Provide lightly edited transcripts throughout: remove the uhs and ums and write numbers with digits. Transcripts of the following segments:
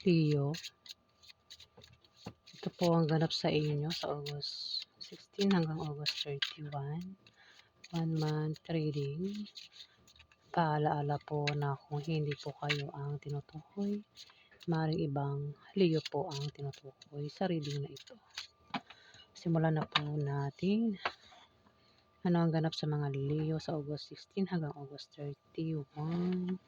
Leo, ito po ang ganap sa inyo sa August 16 hanggang August 31. 1 month reading. Paalaala po na kung hindi po kayo ang tinutukoy, maaaring ibang Leo po ang tinutukoy sa reading na ito. Simulan na po natin. Ano ang ganap sa mga Leo sa August 16 hanggang August 31?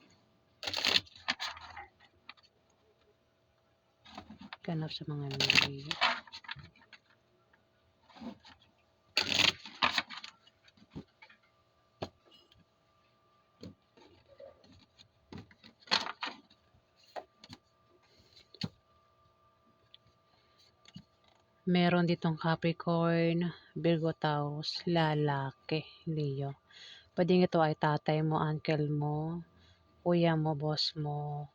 Ganap sa mga Leo. Meron ditong Capricorn, Virgo, Taurus, lalaki, Leo. Pwedeng ito ay tatay mo, uncle mo, kuya mo, boss mo,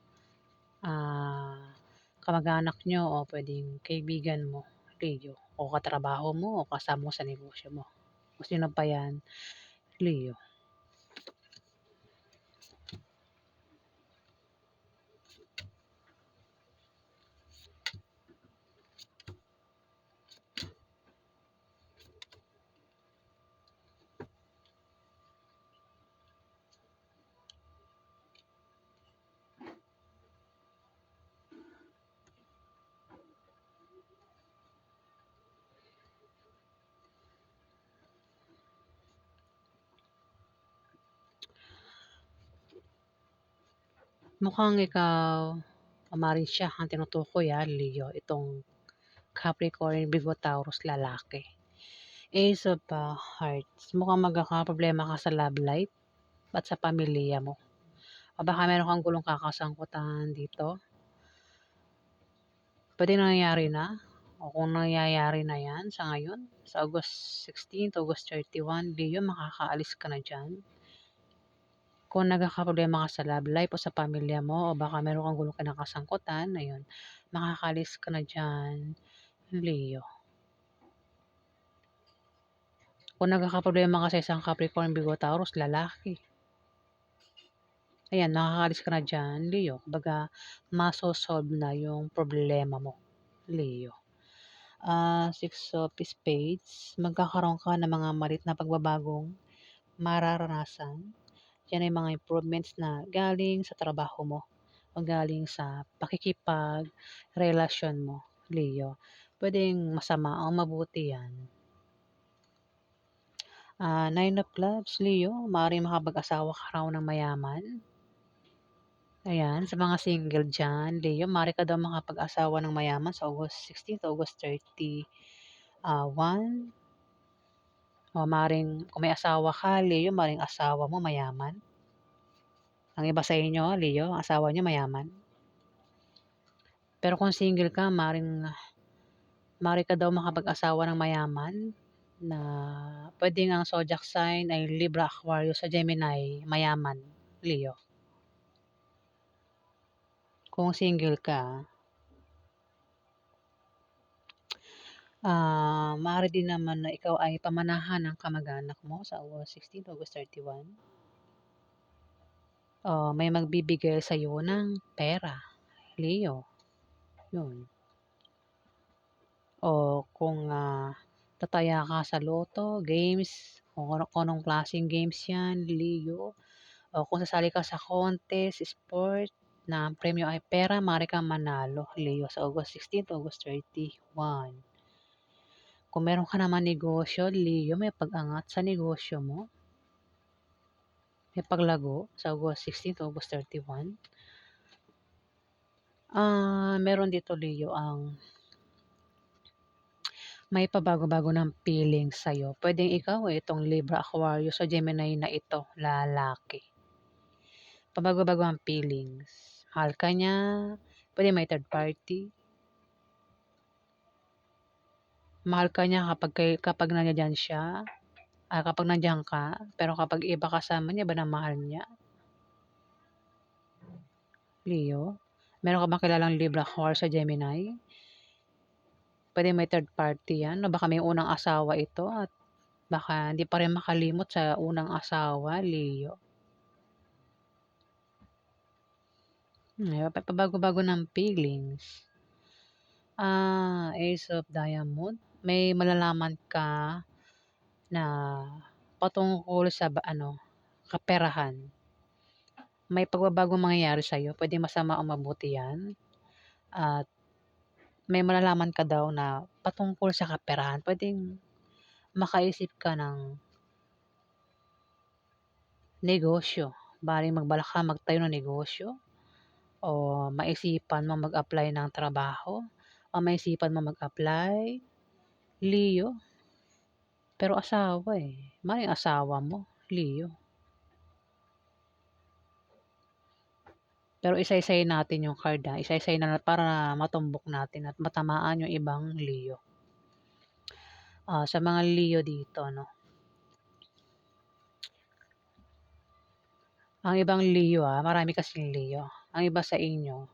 kamag-anak nyo, o pwedeng kaibigan mo, Leo. O katrabaho mo, o kasama mo sa negosyo mo. O sino pa yan, Leo. Mukhang ikaw, maaaring siya ang tinutukoy, Leo. Itong Capricorn, Virgo, Taurus, lalaki. Ace of Hearts. Mukhang magkakaproblema ka sa love life at sa pamilya mo. O baka meron kang gulong kakasangkutan dito. Pwede nangyayari na. O kung nangyayari na yan sa ngayon, sa August 16 to August 31, Leo, makakaalis ka na dyan. Kung nagkakaproblema ka sa love life o sa pamilya mo, o baka meron kang gulong kinakasangkutan, ayun, makakaalis ka na dyan, Leo. Kung nagkakaproblema ka sa isang Capricorn, Virgo, Taurus, lalaki. Ayan, makakaalis ka na dyan, Leo. Baga, masosolve na yung problema mo, Leo. Six of Spades, magkakaroon ka ng mga malit na pagbabagong mararanasan. Yan ay mga improvements na galing sa trabaho mo o galing sa pakikipag-relasyon mo, Leo. Pwedeng masama o mabuti yan. Nine of Clubs, Leo, maaaring makapag-asawa ka raw ng mayaman. Ayan, sa mga single dyan, Leo, maaari ka daw makapag-asawa ng mayaman sa August 16 to August 31. O maaaring, kung may asawa ka, Leo, maaaring asawa mo mayaman. Ang iba sa inyo, Leo, asawa niyo mayaman. Pero kung single ka, maaari ka daw makapag-asawa ng mayaman na pwedeng ang zodiac sign ay Libra, Aquarius, sa Gemini, mayaman, Leo. Kung single ka, maaari din naman na ikaw ay pamanahan ng kamag-anak mo sa August 16 to August 31. May magbibigay sa iyo ng pera, Leo. Yun. O kung tataya ka sa loto, games, kung anong klaseng games yan, Leo. O kung sasali ka sa contest, sport, na ang premyo ay pera, maaari kang manalo, Leo, sa August 16 to August 31. Kung meron ka naman negosyo, Leo, may pag-angat sa negosyo mo. May paglago sa August 16 to August 31. Meron dito, Leo, ang may pabago-bago ng feeling sa'yo. Pwedeng ikaw itong Libra, Aquarius, o Gemini na ito, lalaki. Pabago-bago ang feelings. Mahal ka niya, pwede may third party. Mahal ka niya kapag nandiyan siya, kapag nandiyan ka, pero kapag iba kasama niya, ba na mahal niya? Leo, meron ka bang kilalang Libra, Aquarius, o Gemini? Pwede may third party yan, o baka may unang asawa ito at baka hindi pa rin makalimot sa unang asawa, Leo. Pabago-bago ng feelings. Ace of Diamond. May malalaman ka na patungkol sa kaperahan. May pagbabagong mangyayari sa'yo. Pwedeng masama o mabuti yan. At may malalaman ka daw na patungkol sa kaperahan. Pwedeng makaisip ka ng negosyo. Baling magbalak ka magtayo ng negosyo. O maisipan mo mag-apply ng trabaho. O maisipan mo mag-apply. Leo. Pero asawa eh. Maring asawa mo, Leo. Pero isa-isayin natin yung card ha. Isa-isayin na para matumbok natin at matamaan yung ibang Leo. Sa mga Leo dito, no? Ang ibang Leo marami kasing Leo. Ang iba sa inyo,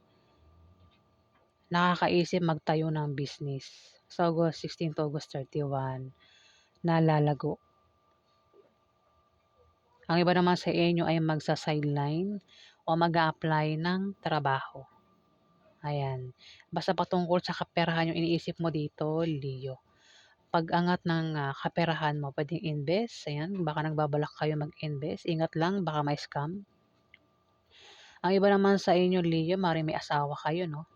nakakaisip magtayo ng business. Sa August 16 to August 31, nalalago. Ang iba naman sa inyo ay magsa-sideline o mag-a-apply ng trabaho. Ayan. Basta patungkol sa kaperahan yung iniisip mo dito, Leo. Pag-angat ng kaperahan mo, pwedeng invest. Ayan, baka nagbabalak kayo mag-invest. Ingat lang, baka may scam. Ang iba naman sa inyo, Leo, maaaring may asawa kayo, no?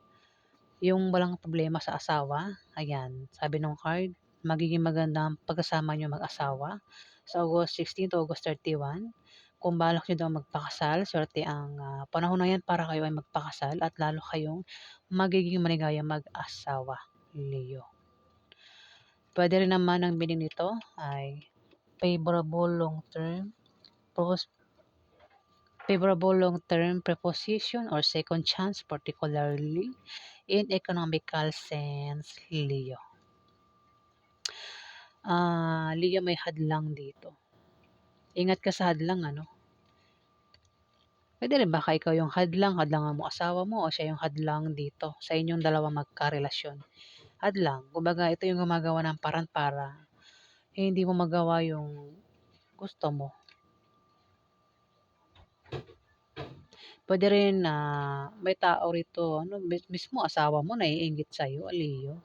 Yung walang problema sa asawa, ayan, sabi ng card, magiging maganda ang pagkasama nyo mag-asawa sa August 16 to August 31. Kung balak nyo daw magpakasal, swerte ang panahon na yan para kayo ay magpakasal at lalo kayong magiging maligaya mag-asawa, Leo. Pwede rin naman ang meaning nito ay favorable long-term preposition or second chance, particularly in economical sense, Leo. Leo, may hadlang dito. Ingat ka sa hadlang, ano? Pwede rin baka ikaw yung hadlangan mo asawa mo o siya yung hadlang dito sa inyong dalawa magkarelasyon. Hadlang, kumbaga ito yung gumagawa ng paraan para hindi mo magawa yung gusto mo. Pwede rin na may tao rito, mismo asawa mo naiinggit sa'yo, Leo.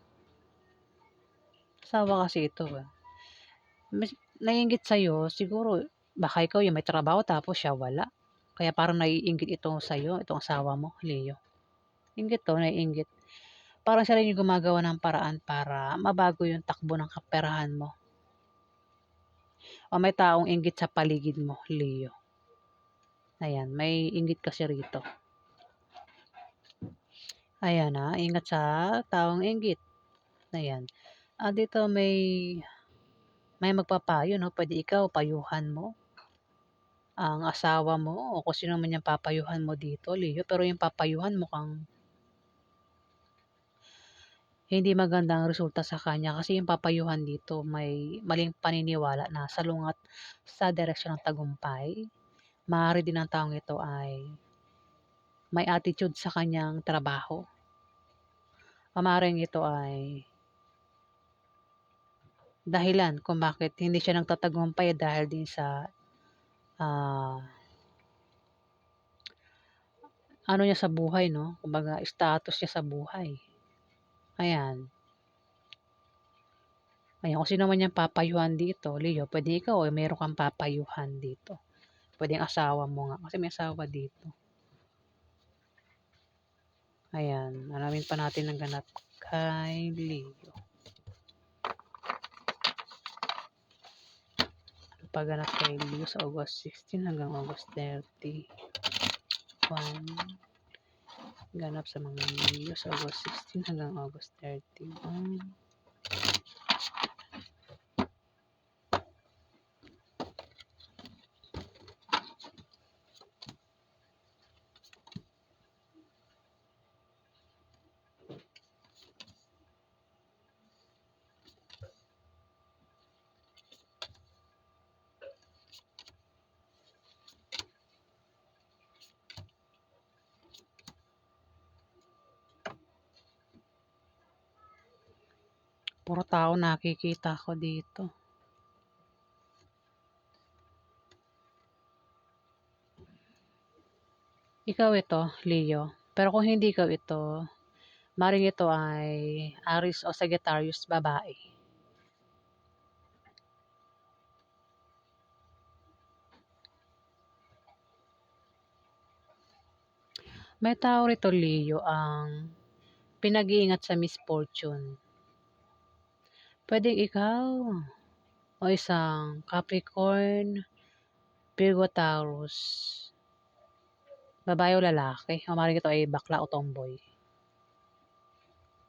Asawa kasi ito. Naiinggit sa'yo, siguro, baka ikaw yung may trabaho tapos siya wala. Kaya parang naiinggit ito sa'yo, itong asawa mo, Leo. Inggit to, naiinggit. Parang siya rin yung gumagawa ng paraan para mabago yung takbo ng kaperahan mo. O may taong inggit sa paligid mo, Leo. Ayan, may inggit kasi rito. Ayan ingat sa taong inggit. Ayan. Dito may magpapayo, no? Pwede ikaw, payuhan mo ang asawa mo o kung sino man yung papayuhan mo dito, Leo. Pero yung papayuhan mo kang hindi magandang resulta sa kanya kasi yung papayuhan dito may maling paniniwala na salungat sa direksyon ng tagumpay. Maaari din ang taong ito ay may attitude sa kanyang trabaho. Maaaring ito ay dahilan kung bakit hindi siya nagtatagumpay dahil din sa ano niya sa buhay, no? Kumbaga, status niya sa buhay. Ayan. Ayan, kung sino man yung papayuhan dito, Leo, pwede ikaw o meron kang papayuhan dito. Pwede ang asawa mo nga, kasi may asawa dito. Ayan, alamin pa natin ang ganap kay Leo. Pagganap kay Leo sa August 16 hanggang August 31. Ganap sa mga Leo sa August 16 hanggang August 31. Puro tao nakikita ko dito. Ikaw ito, Leo. Pero kung hindi ikaw ito, maaaring ito ay Aries o Sagittarius, babae. May tao rito, Leo, ang pinag-iingat sa misfortune. Puwedeng ikaw o isang Capricorn, Virgo, Taurus, babae o lalaki, o maaaring ito ay bakla o tomboy.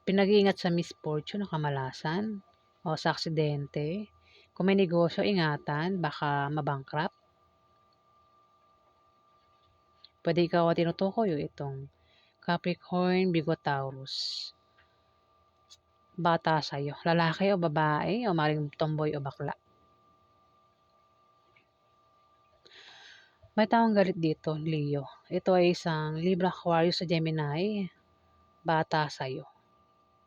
Pinag-iingat sa misfortune o kamalasan o sa aksidente. Kung may negosyo, ingatan, baka ma-bankrupt. Puwede ikaw ang tinutukoy o itong Capricorn, Virgo, Taurus. Bata sa'yo, lalaki o babae o maaaring tomboy o bakla. May taong galit dito, Leo. Ito ay isang Libra, Aquarius sa Gemini, bata sa'yo.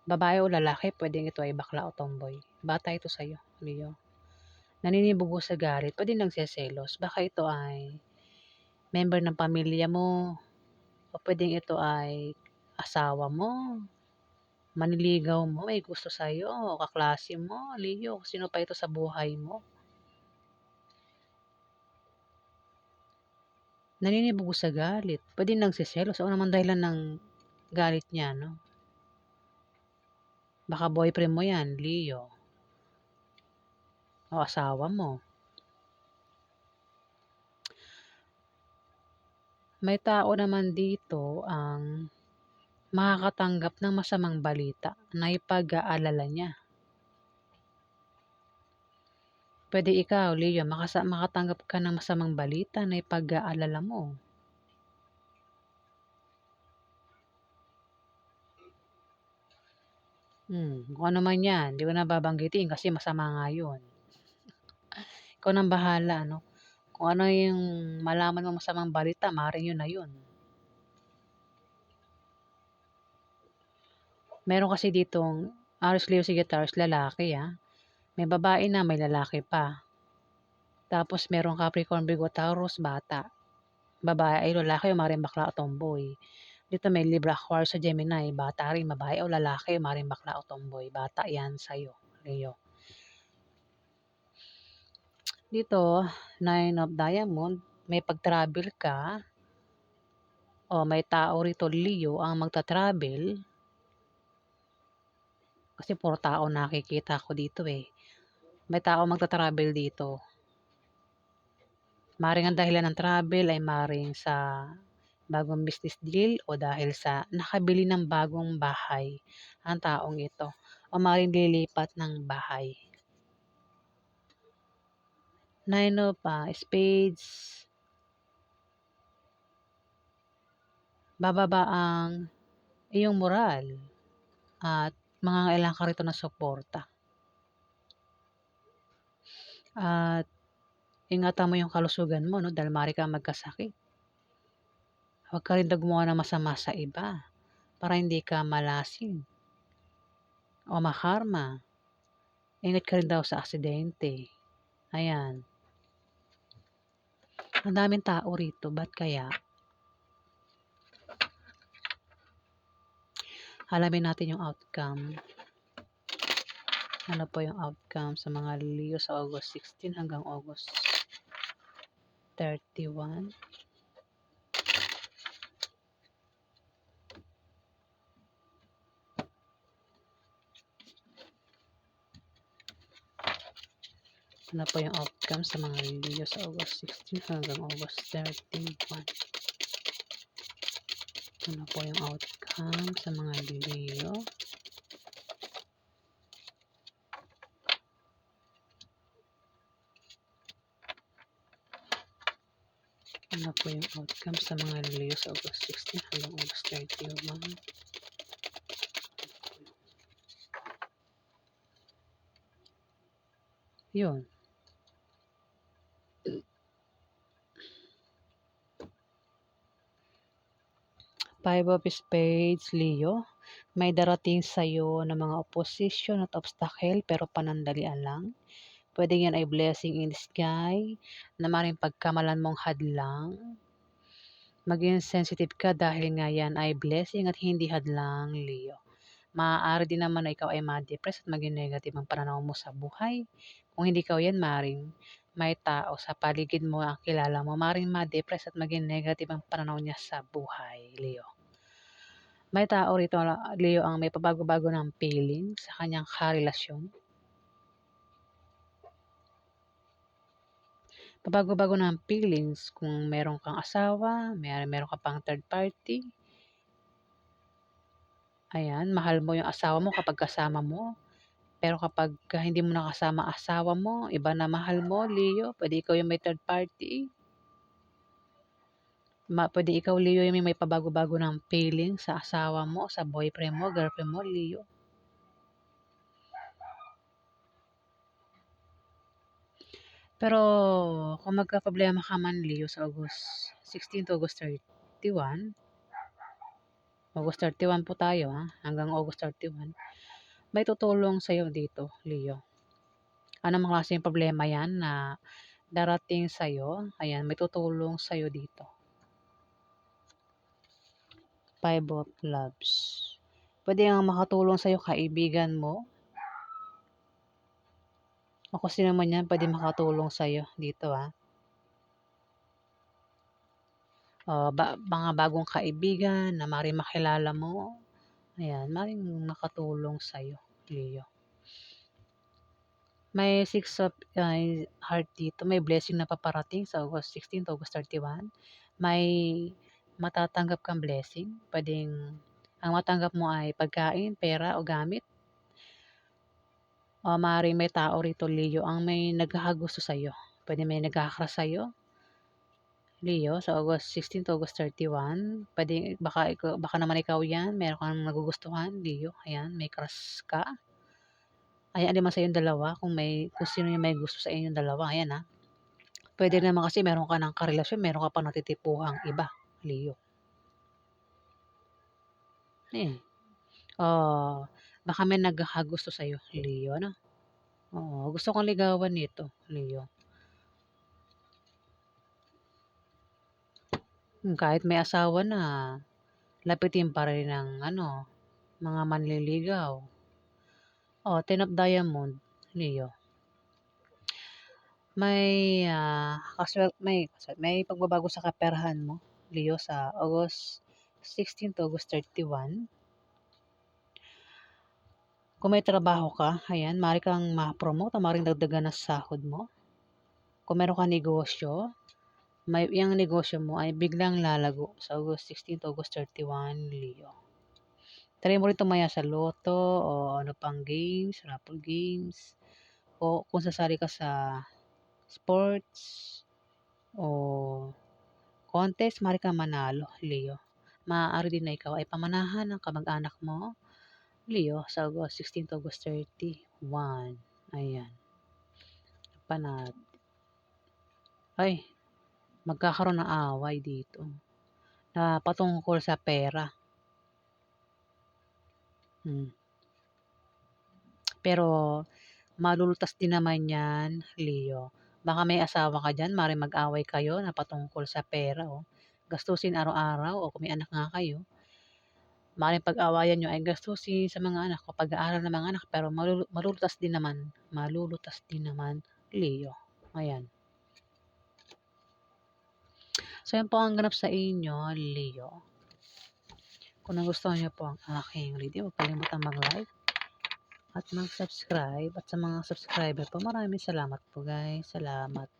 Babae o lalaki, pwedeng ito ay bakla o tomboy. Bata ito sa'yo, Leo. Naninibugo sa galit, pwedeng nagseselos. Baka ito ay member ng pamilya mo, o pwedeng ito ay asawa mo, maniligaw mo, may gusto sa'yo, o kaklase mo, Leo. Sino pa ito sa buhay mo? Naninibugo sa galit, pwedeng nagseselos. Ano naman dahilan ng galit niya, no? Baka boyfriend mo yan, Leo. O asawa mo. May tao naman dito ang makakatanggap ng masamang balita na ipag-aalala niya. Pwede ikaw, Leo, makatanggap ka ng masamang balita na ipag-aalala mo. Kung ano man yan, di ko na babanggitin kasi masama nga yun. Ikaw nang bahala, no? Kung ano yung malaman mo masamang balita, maaaring yun na yun. Meron kasi ditong Aries, Leo, Sagittarius, lalaki, May babae na, may lalaki pa. Tapos merong Capricorn, Virgo, Taurus, bata. Babae ay lalaki o maaaring bakla o tomboy. Dito may Libra, Aquarius sa Gemini, bata rin, babae o lalaki, maaaring bakla o tomboy. Bata yan sa'yo, Leo. Dito, Nine of Diamond, may pag-travel ka, o may tao rito, Leo, ang magta-travel. Kasi puro tao nakikita ko dito eh. May tao magta-travel dito. Maaaring ang dahilan ng travel ay maaaring sa bagong business deal o dahil sa nakabili ng bagong bahay ang taong ito o maaaring lilipat ng bahay. Nine of Spades, bababa ang iyong moral at mangangailangan ka rito ng suporta. At ingatan mo yung kalusugan mo, no? Dahil maaari kang magkasakit. Huwag ka rin gumawa ng masama sa iba para hindi ka malasin o makarma. Ingat ka rin daw sa aksidente. Ayan. Ang daming tao rito. Ba't kaya? Alamin natin yung outcome. Ano po yung outcome sa mga Leo sa August 16 hanggang August 31? Ano po yung outcome sa mga Leo sa August 16 hanggang August 31? Ano po yung outcome sa mga Leo? Ano po yung outcome sa mga Leo sa August 16 hanggang August 31? Yun. Five of Spades, Leo. May darating sa'yo na mga opposition at obstacle pero panandalian lang. Pwede yan ay blessing in disguise na maring pagkamalan mong hadlang. Maging sensitive ka dahil nga yan ay blessing at hindi hadlang, Leo. Maaari din naman na ikaw ay ma-depress at maging negative ang pananaw mo sa buhay. Kung hindi ikaw yan, maring may tao sa paligid mo ang kilala mo, maring ma-depress at maging negative ang pananaw niya sa buhay, Leo. May tao rito, Leo, ang may pabago-bago ng feeling sa kanyang karelasyon. Pabago-bago ng feelings kung meron kang asawa, meron ka pang third party. Ayan, mahal mo yung asawa mo kapag kasama mo. Pero kapag hindi mo nakasama asawa mo, iba na mahal mo, Leo, pwede ikaw yung may third party. Pwede ikaw, Leo, yung may pabago-bago ng feeling sa asawa mo, sa boyfriend mo, girlfriend mo, Leo. Pero kung magka-problema ka man, Leo, sa August 16 to August 31, August 31 po tayo, ha? Hanggang August 31, may tutulong sa'yo dito, Leo. Anong klaseng problema yan na darating sa'yo? Ayan, may tutulong sa'yo dito. Five of Clubs. Pwede nga makatulong sa'yo kaibigan mo. O kung sino man yan, pwede makatulong sa'yo dito, ha. Mga bagong kaibigan na maaaring makilala mo. Ayan, maaaring makatulong sa'yo, Leo. May Six of Heart dito. May blessing na paparating sa August 16 to August 31. May matatanggap kang blessing. Pwedeng ang matanggap mo ay pagkain, pera o gamit. Maaaring may tao rito, Leo, ang may nagkakagusto sa'yo. Pwede may nagkakrush sa'yo, Leo, sa August 16 to August 31. Pwede, baka naman ikaw yan, meron kang nagugustuhan, Leo. Ayan, may crush ka. Ayan, naman sa yung dalawa, kung sino yung may gusto sa inyong dalawa, ayan ha. Pwede naman kasi meron ka ng karelasyon, meron ka pa natitipuhang iba, Leo. Eh, baka may nagkakagusto sa'yo, Leo, no? Gusto kong ligawan nito, Leo. Kahit may asawa na, lapitin pa rin ng mga manliligaw. Ten of Diamond, Leo. May pagbabago sa kaperahan mo, Leo, sa August 16 to August 31. Kung may trabaho ka, ayan, maaari kang ma-promote o maaaring dagdagan ng sahod mo. Kung meron kang negosyo, yung negosyo mo ay biglang lalago sa August 16 to August 31, Leo. Try mo rin tumaya sa loto o ano pang games, raffle games, o kung sasali ka sa sports o contest, maaari kang manalo, Leo. Maaari din na ikaw ay pamanahan ng kamag-anak mo, Leo, sa August 16 to August 31. Ayan. Panat. Ay, magkakaroon ng away dito na patungkol sa pera. Pero malulutas din naman yan, Leo. Baka may asawa ka dyan, maaaring mag-away kayo na patungkol sa pera, gastusin araw-araw, o kung may anak nga kayo, maaaring pag-awayan nyo ay gastusin sa mga anak o pag-aaral ng mga anak, pero malulutas din naman, Leo. Ayan. So, yan po ang ganap sa inyo, Leo. Kung nagustuhan nyo po ang aking reading, huwag kalimutang mag-like at mag-subscribe. At sa mga subscriber po, maraming salamat po, guys. Salamat.